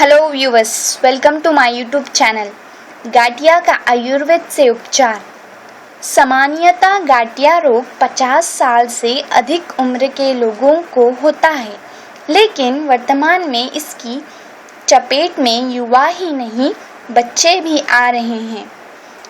Hello viewers, welcome to my YouTube channel. गाठिया का आयुर्वेद से उपचार। सामान्यतः गाठिया रोग 50 साल से अधिक उम्र के लोगों को होता है, लेकिन वर्तमान में इसकी चपेट में युवा ही नहीं बच्चे भी आ रहे हैं।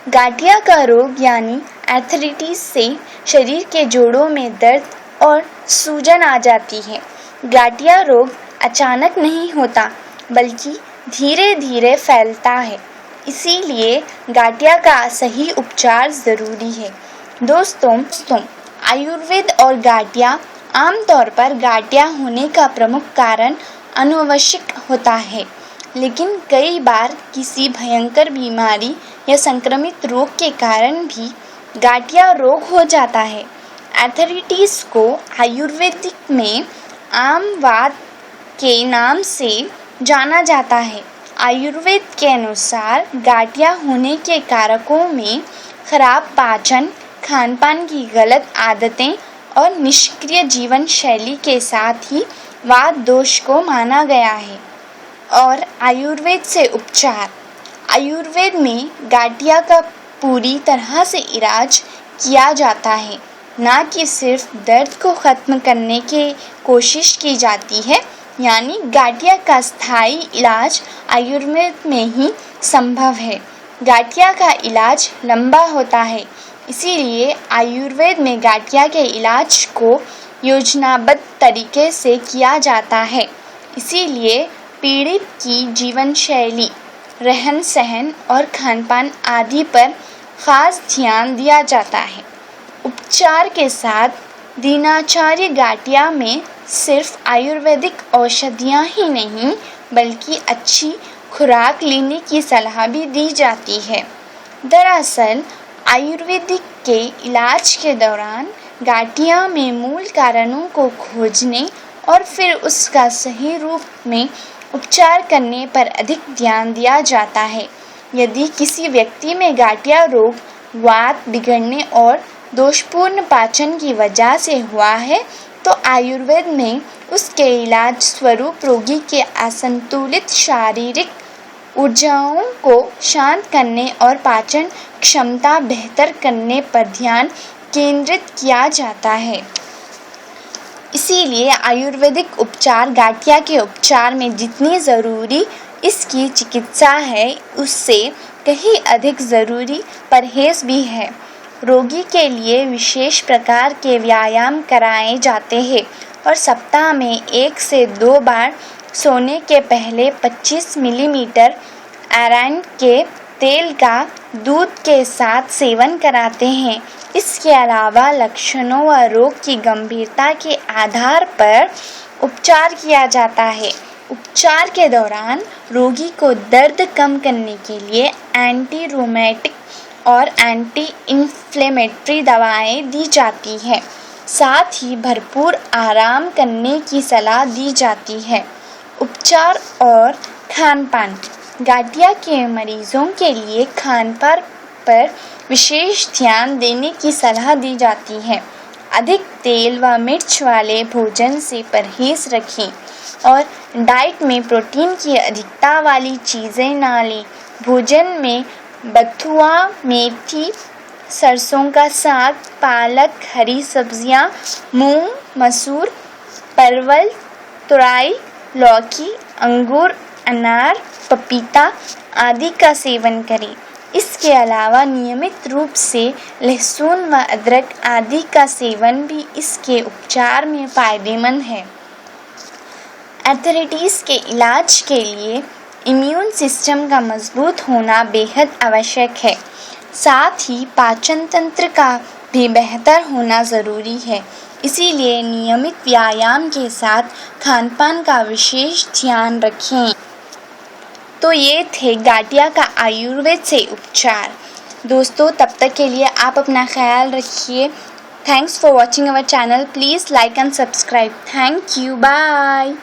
गाठिया का रोग यानी आर्थराइटिस से शरीर के जोड़ों में दर्द और सूजन आ जाती है। गाठिया रोग अचानक नहीं होता, बल्कि धीरे धीरे फैलता है, इसीलिए गाठिया का सही उपचार ज़रूरी है। दोस्तों, आयुर्वेद और गाठिया आमतौर पर गाठिया होने का प्रमुख कारण आनुवंशिक होता है, लेकिन कई बार किसी भयंकर बीमारी या संक्रमित रोग के कारण भी गाठिया रोग हो जाता है। आर्थराइटिस को आयुर्वेदिक में आम वात के नाम से जाना जाता है। आयुर्वेद के अनुसार गाठिया होने के कारकों में खराब पाचन, खानपान की गलत आदतें और निष्क्रिय जीवन शैली के साथ ही वात दोष को माना गया है। और आयुर्वेद से उपचार। आयुर्वेद में गाठिया का पूरी तरह से इलाज किया जाता है, ना कि सिर्फ दर्द को ख़त्म करने की कोशिश की जाती है। यानी गाठिया का स्थायी इलाज आयुर्वेद में ही संभव है। गाठिया का इलाज लंबा होता है, इसीलिए आयुर्वेद में गाठिया के इलाज को योजनाबद्ध तरीके से किया जाता है। इसीलिए पीड़ित की जीवन शैली, रहन सहन और खानपान आदि पर खास ध्यान दिया जाता है। उपचार के साथ दिनचर्या। गाठिया में सिर्फ आयुर्वेदिक औषधियाँ ही नहीं, बल्कि अच्छी खुराक लेने की सलाह भी दी जाती है। दरअसल आयुर्वेदिक के इलाज के दौरान गाठिया में मूल कारणों को खोजने और फिर उसका सही रूप में उपचार करने पर अधिक ध्यान दिया जाता है। यदि किसी व्यक्ति में गाठिया रोग वात बिगड़ने और दोषपूर्ण पाचन की वजह से हुआ है, तो आयुर्वेद में उसके इलाज स्वरूप रोगी के असंतुलित शारीरिक ऊर्जाओं को शांत करने और पाचन क्षमता बेहतर करने पर ध्यान केंद्रित किया जाता है। इसीलिए आयुर्वेदिक उपचार गाठिया के उपचार में जितनी ज़रूरी इसकी चिकित्सा है, उससे कहीं अधिक ज़रूरी परहेज़ भी है। रोगी के लिए विशेष प्रकार के व्यायाम कराए जाते हैं और सप्ताह में 1 से 2 बार सोने के पहले 25 मिलीमीटर अराइंड के तेल का दूध के साथ सेवन कराते हैं। इसके अलावा लक्षणों व रोग की गंभीरता के आधार पर उपचार किया जाता है। उपचार के दौरान रोगी को दर्द कम करने के लिए एंटी रोमेटिक और एंटी इन्फ्लेमेटरी दवाएं दी जाती हैं। साथ ही भरपूर आराम करने की सलाह दी जाती है। उपचार और खानपान। गाठिया के मरीजों के लिए खानपान पर विशेष ध्यान देने की सलाह दी जाती है। अधिक तेल व मिर्च वाले भोजन से परहेज रखें और डाइट में प्रोटीन की अधिकता वाली चीज़ें ना लें। भोजन में बथुआ, मेथी, सरसों का साग, पालक, हरी सब्जियां, मूंग, मसूर, परवल, तुरई, लौकी, अंगूर, अनार, पपीता आदि का सेवन करें। इसके अलावा नियमित रूप से लहसुन व अदरक आदि का सेवन भी इसके उपचार में फ़ायदेमंद है। आर्थराइटिस के इलाज के लिए इम्यून सिस्टम का मजबूत होना बेहद आवश्यक है। साथ ही पाचन तंत्र का भी बेहतर होना ज़रूरी है। इसीलिए नियमित व्यायाम के साथ खानपान का विशेष ध्यान रखें। तो ये थे गाठिया का आयुर्वेद से उपचार। दोस्तों, तब तक के लिए आप अपना ख्याल रखिए। Thanks for watching our channel. Please like and subscribe. Thank you. Bye.